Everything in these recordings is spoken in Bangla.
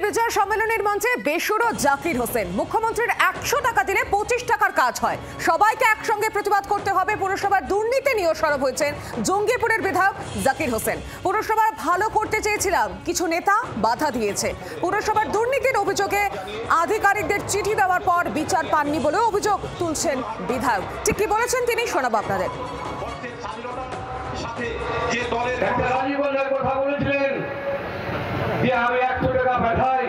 বিজয় সম্মেলনের মঞ্চে বেসুরো জাকির হোসেন। মুখ্যমন্ত্রীর 100 টাকা দিলে 25 টাকার কাজ হয়, সবাইকে একসঙ্গে প্রতিবাদ করতে হবে। পুরসভার দুর্নীতি নিয়ে সরব হয়েছেন জঙ্গিপুরের বিধায়ক জাকির হোসেন। পুরসভার ভালো করতে চেয়েছিলাম, কিছু নেতা বাধা দিয়েছে। পুরসভার দুর্নীতির অভিযোগে আধিকারিকদের চিঠি দেওয়ার পর বিচার পাননি বলেও অভিযোগ তুলছেন বিধায়ক। ঠিক কি বলেছেন তিনি, শোনাবো আপনাদের। আমি 100 টাকা পাঠাই,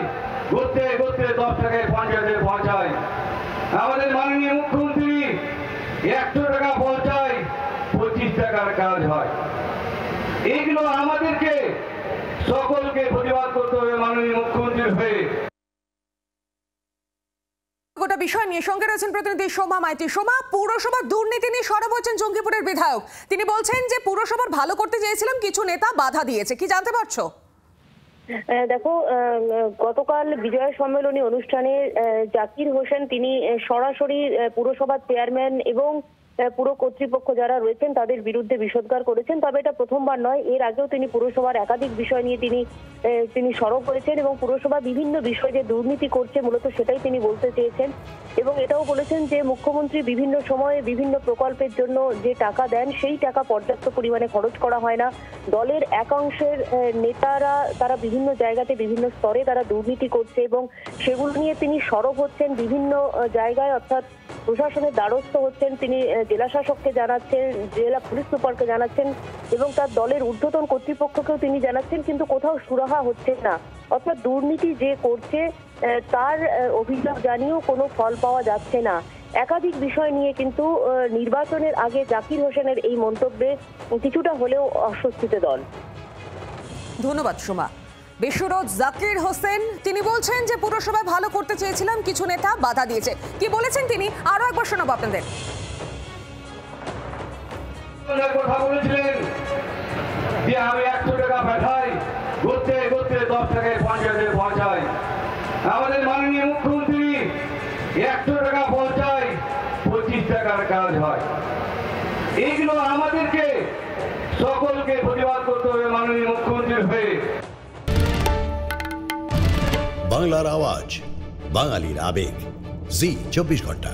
ঘুরতে ঘুরতে 10 টাকায় পঞ্চায়েতে পৌঁছাই। আমাদের মাননীয় মুখ্যমন্ত্রী 100 টাকা পৌঁছায়, 25 টাকার কাজ হয়। এইগুলো আমাদেরকে সকলকে প্রতিবাদ করতে হবে মাননীয় মুখ্যমন্ত্রীর হয়ে। গোটা বিষয় নিয়ে সঙ্গে রয়েছেন প্রতিনিধি সোমা মাইতি। সোমা, পুরসভার দুর্নীতি নিয়ে সরব হয়েছেন জঙ্গিপুরের বিধায়ক। তিনি বলছেন যে পুরসভার ভালো করতে চেয়েছিলাম, কিছু নেতা বাধা দিয়েছে। কি জানতে পারছো? দেখো, গতকাল বিজয় সম্মেলনী অনুষ্ঠানে জাকির হোসেন তিনি সরাসরি পুরসভার চেয়ারম্যান এবং পুরো কর্তৃপক্ষ যারা রয়েছেন তাদের বিরুদ্ধে বিষোদ্গার করেছেন। তবে এটা প্রথমবার নয়, এর আগেও তিনি পুরসভার একাধিক বিষয় নিয়ে তিনি সরব করেছেন এবং পুরসভা বিভিন্ন বিষয় যে দুর্নীতি করছে মূলত সেটাই তিনি বলতে চেয়েছেন। এবং এটাও বলেছেন যে মুখ্যমন্ত্রী বিভিন্ন সময়ে বিভিন্ন প্রকল্পের জন্য যে টাকা দেন সেই টাকা পর্যাপ্ত পরিমাণে খরচ করা হয় না। দলের একাংশের নেতারা তারা বিভিন্ন জায়গাতে বিভিন্ন স্তরে তারা দুর্নীতি করছে এবং সেগুলো নিয়ে তিনি সরব হচ্ছেন বিভিন্ন জায়গায়, অর্থাৎ প্রশাসনের দ্বারস্থ হচ্ছেন। তিনি জেলা শাসককে জানাচ্ছেন, জেলা পুলিশ সুপারকে জানাচ্ছেন এবং তার দলের ঊর্ধ্বতন কর্তৃপক্ষকেও তিনি জানাচ্ছেন, কিন্তু কোথাও সুরাহা হচ্ছে না। অর্থাৎ দুর্নীতি যে করছে তার অভিযোগ জানিয়েও কোনো ফল পাওয়া যাচ্ছে না। একাধিক বিষয় নিয়ে কিন্তু নির্বাচনের আগে জাকির হোসেনের এই মন্তব্যে কিছুটা হলেও অস্বস্তিতে দল। ধন্যবাদ সোমা। বেসুরো জাকির হোসেন তিনি বলছেন যে পুরসভায় ভালো করতে চেয়েছিলাম, কিছু নেতা বাধা দিয়েছে। কি বলেছেন তিনি, আরো একবার শোনাবো আপনাদের। কথা বলেছিলেন যে আমি 100 টাকা পাঠাই, ঘুরতে ঘুরতে 10 টাকায় পঞ্চায়েতে পৌঁছাই। আমাদের মাননীয় মুখ্যমন্ত্রী 100 টাকা পৌঁছায়, 25 টাকার কাজ হয়। এইগুলো আমাদেরকে সকলকে প্রতিবাদ করতে হবে মাননীয় মুখ্যমন্ত্রীর হয়ে। বাংলার আওয়াজ, বাঙালির আবেগ, জি 24 ঘন্টা।